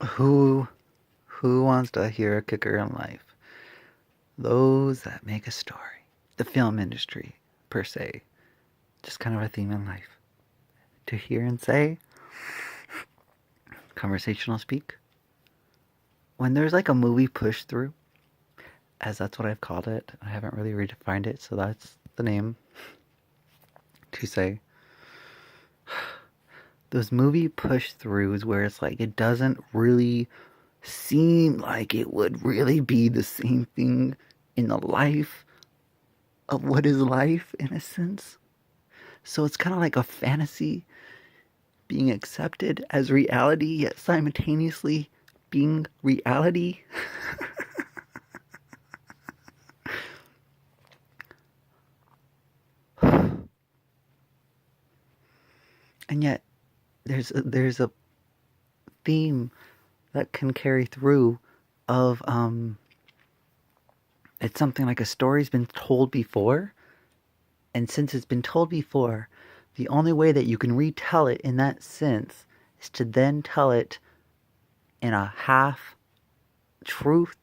Who who wants to hear a kicker in life? Those that make a story. The film industry, per se. Just kind of a theme in life. To hear and say, conversational speak. When there's like a movie push through, as that's what I've called it. I haven't really redefined it, so that's the name to say. Those movie push throughs where it's like it doesn't really seem like it would really be the same thing in the life of what is life in a sense. So it's kind of like a fantasy being accepted as reality, yet simultaneously being reality. And yet there's a theme that can carry through of it's something like a story's been told before, and since it's been told before, the only way that you can retell it in that sense is to then tell it in a half truth,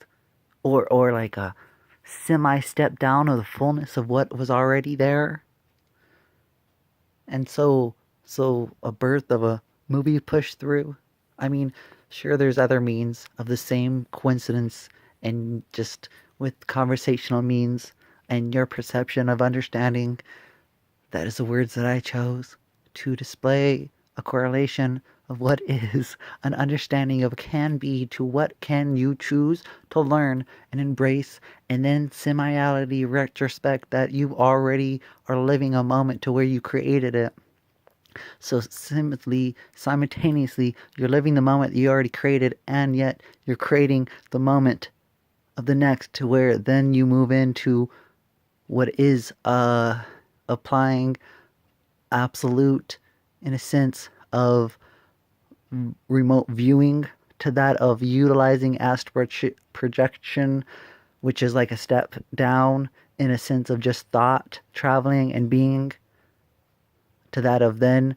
or like a semi step down of the fullness of what was already there. And so a birth of a movie pushed through. I mean, sure, there's other means of the same coincidence, and just with conversational means and your perception of understanding, that is the words that I chose to display a correlation of what is an understanding of can be to what can you choose to learn and embrace, and then semiality retrospect that you already are living a moment to where you created it. So simultaneously, you're living the moment that you already created, and yet you're creating the moment of the next, to where then you move into what is applying absolute, in a sense of remote viewing, to that of utilizing astral projection, which is like a step down in a sense of just thought traveling and being, to that of then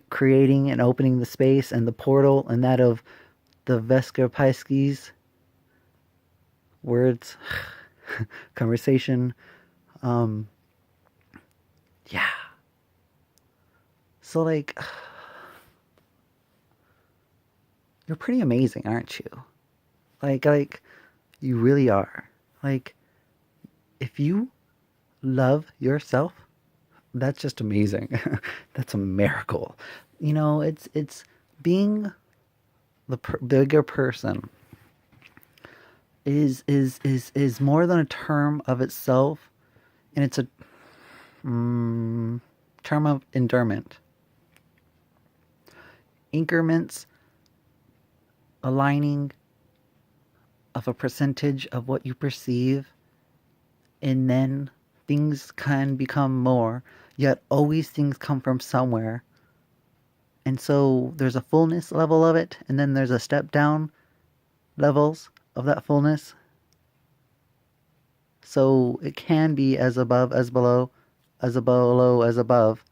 creating and opening the space and the portal, and that of the Vesca Pisces words conversation. um yeah, so like you're pretty amazing, aren't you? Like you really are. Like, if you love yourself, that's just amazing. That's a miracle. It's being the bigger person is more than a term of itself, and it's a term of endearment. Increments aligning of a percentage of what you perceive, and then things can become more, yet always things come from somewhere. And so there's a fullness level of it, and then there's a step down levels of that fullness. So it can be as above as below, as below as above,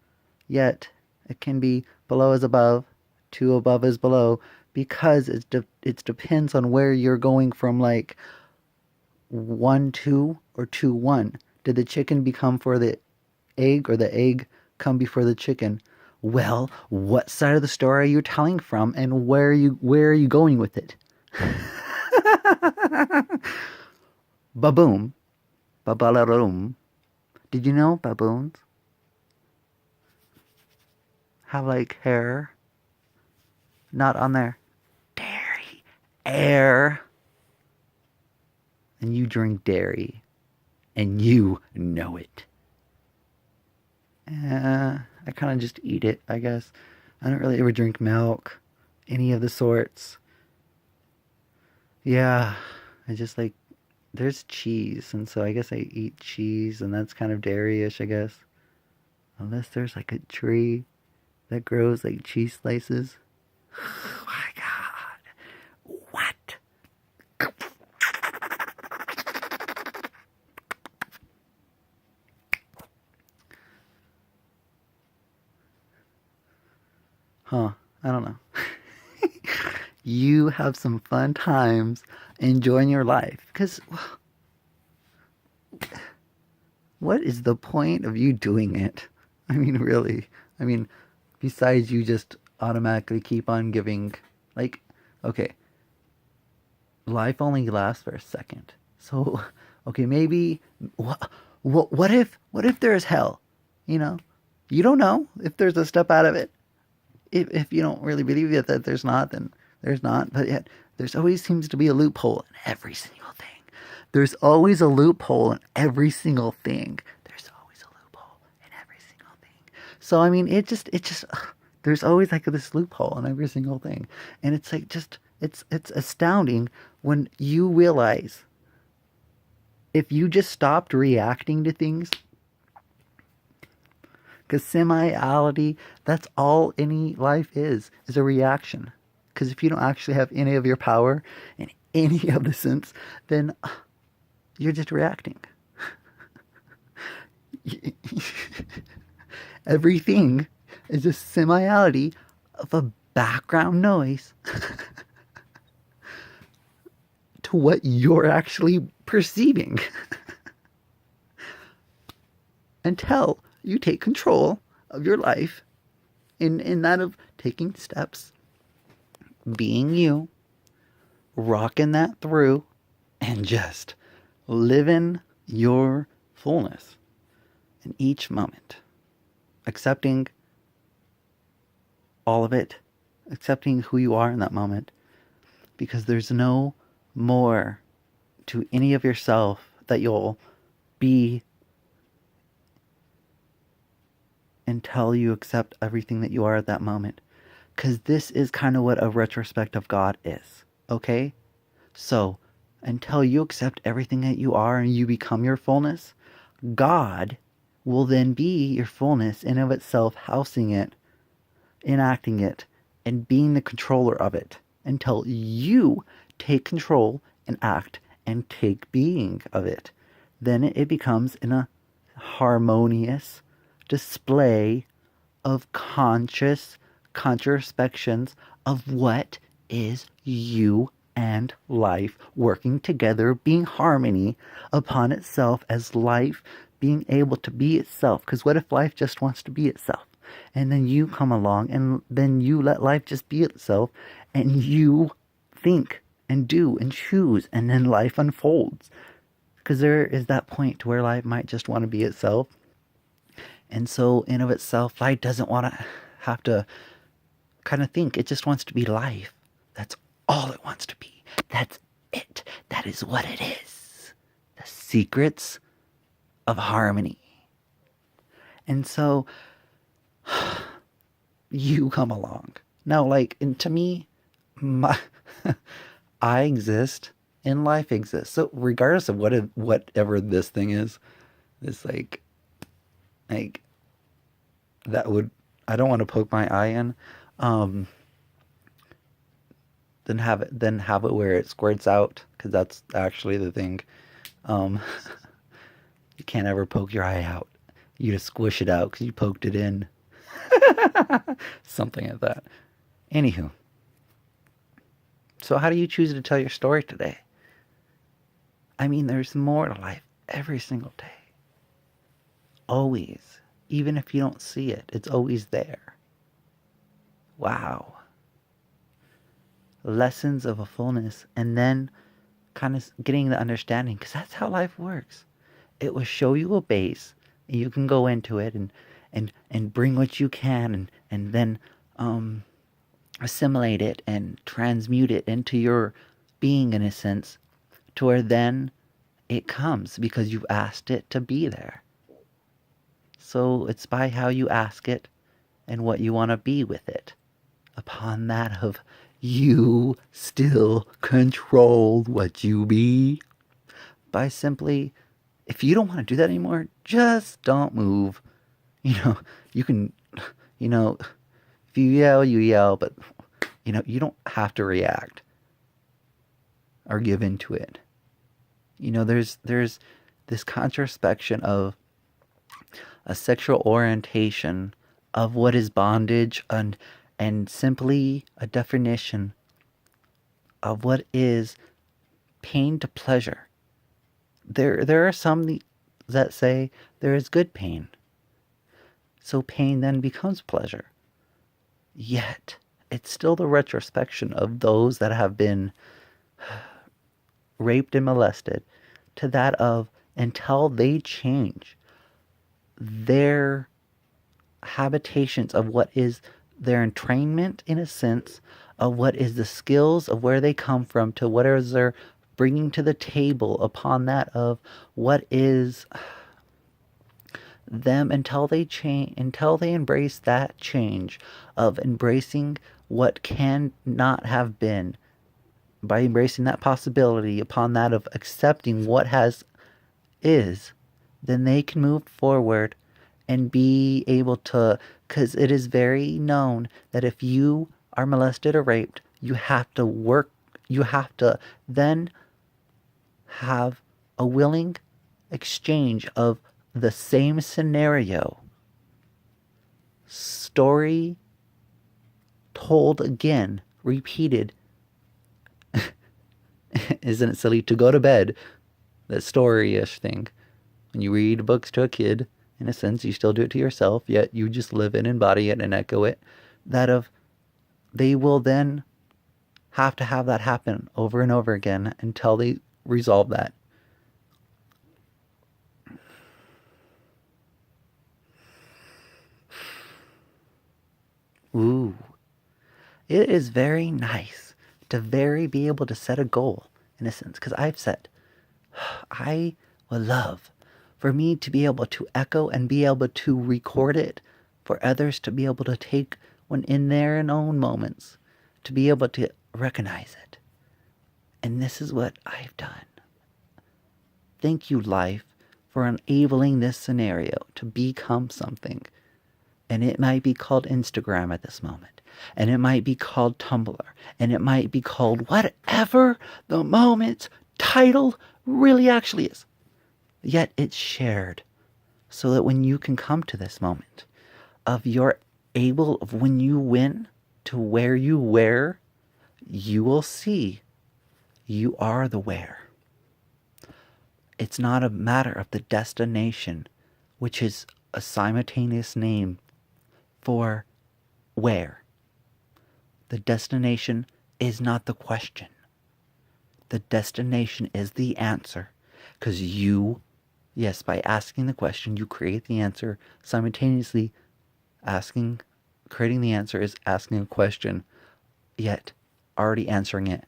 yet it can be below as above to above as below, because it depends on where you're going from, like 1 2 or 2 1. Did the chicken become for the egg, or the egg come before the chicken? Well, what side of the story are you telling from, and where are you going with it? Baboom, babalaroom. Did you know baboons have like hair not on their dairy air? And you drink dairy, and you know it. I kind of just eat it, I guess. I don't really ever drink milk, any of the sorts. Yeah, I just like, there's cheese, and so I guess I eat cheese, and that's kind of dairy-ish, I guess. Unless there's like a tree that grows like cheese slices. Oh my god. What? Huh. I don't know. you have some fun times enjoying your life. Because what is the point of you doing it? I mean, really. I mean, besides you just automatically keep on giving, like, okay, life only lasts for a second. So, okay, maybe, what if there's hell? You know? You don't know if there's a step out of it. If you don't really believe it, that there's not, then there's not. But yet, there's always seems to be a loophole in every single thing. There's always a loophole in every single thing. There's always a loophole in every single thing. So I mean, it just there's always like this loophole in every single thing, and it's like just it's astounding when you realize if you just stopped reacting to things. Because semi-ality, that's all any life is a reaction. Because if you don't actually have any of your power in any of the sense, then you're just reacting. Everything is just semi-ality of a background noise to what you're actually perceiving. Until you take control of your life in that of taking steps, being you, rocking that through, and just living your fullness in each moment. Accepting all of it, accepting who you are in that moment, because there's no more to any of yourself that you'll be until you accept everything that you are at that moment. Because this is kind of what a retrospect of God is. Okay? So, until you accept everything that you are and you become your fullness, God will then be your fullness in of itself, housing it, enacting it, and being the controller of it. Until you take control and act and take being of it. Then it becomes in a harmonious display of conscious contraspections of what is you and life working together, being harmony upon itself as life being able to be itself. Because what if life just wants to be itself? And then you come along and then you let life just be itself and you think and do and choose and then life unfolds. Because there is that point to where life might just want to be itself. And so, in of itself, life doesn't want to have to kind of think. It just wants to be life. That's all it wants to be. That's it. That is what it is. The secrets of harmony. And so, you come along. Now, like, and to me, I exist and life exists. So, regardless of whatever this thing is, it's like that would, I don't want to poke my eye in. Then have it where it squirts out, because that's actually the thing. You can't ever poke your eye out. You just squish it out because you poked it in. Something like that. Anywho, so how do you choose to tell your story today? I mean, there's more to life every single day. Always. Even if you don't see it, it's always there. Wow. Lessons of a fullness, and then kind of getting the understanding, because that's how life works. It will show you a base, and you can go into it and bring what you can, and then assimilate it and transmute it into your being, in a sense, to where then it comes because you've asked it to be there. So it's by how you ask it and what you want to be with it. Upon that of you still control what you be. By simply, if you don't want to do that anymore, just don't move. You can, if you yell, but, you don't have to react or give into it. There's this contraspection of a sexual orientation of what is bondage and simply a definition of what is pain to pleasure. There are some that say there is good pain. So pain then becomes pleasure. Yet, it's still the retrospection of those that have been raped and molested to that of until they change their habitations of what is their entrainment, in a sense, of what is the skills of where they come from to what is their bringing to the table upon that of what is them until they change, until they embrace that change of embracing what can not have been, by embracing that possibility upon that of accepting what has is, then they can move forward and be able to, because it is very known that if you are molested or raped, you have to work, you have to then have a willing exchange of the same scenario, story told again, repeated. Isn't it silly to go to bed? That story-ish thing. When you read books to a kid, in a sense, you still do it to yourself, yet you just live it, embody it, and echo it. That of, they will then have to have that happen over and over again until they resolve that. Ooh. It is very nice to be able to set a goal, in a sense, because I've said, I would love for me to be able to echo and be able to record it, for others to be able to take when in their own moments, to be able to recognize it. And this is what I've done. Thank you, life, for enabling this scenario to become something. And it might be called Instagram at this moment. And it might be called Tumblr. And it might be called whatever the moment's title really actually is. Yet it's shared. So that when you can come to this moment of you're able, of when you win to where you were, you will see you are the where. It's not a matter of the destination, which is a simultaneous name for where. The destination is not the question. The destination is the answer. Because you, yes, by asking the question, you create the answer. Simultaneously, creating the answer is asking a question, yet already answering it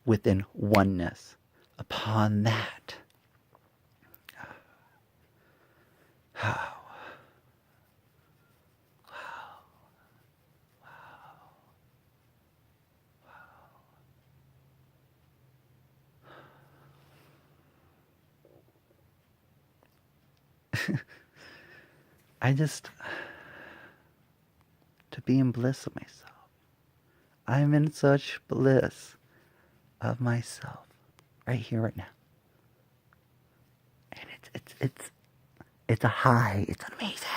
within oneness. Upon that, I just, to be in bliss of myself. I'm in such bliss of myself right here, right now. And it's a high. It's amazing.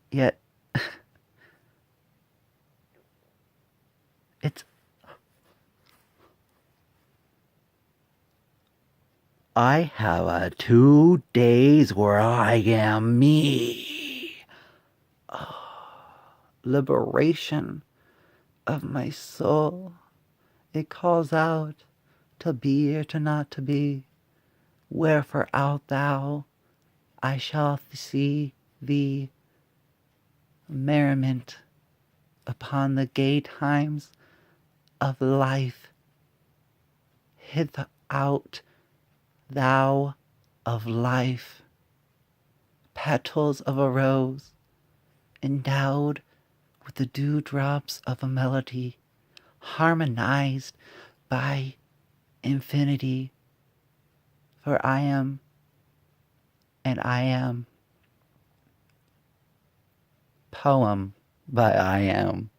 Yet, it's, I have 2 days where I am me. Liberation of my soul. It calls out to be or to not to be. Wherefore art thou? I shall see thee. Merriment upon the gay times of life. Hither out, thou of life, petals of a rose, endowed with the dewdrops of a melody, harmonized by infinity. For I am, and I am. Poem by I Am.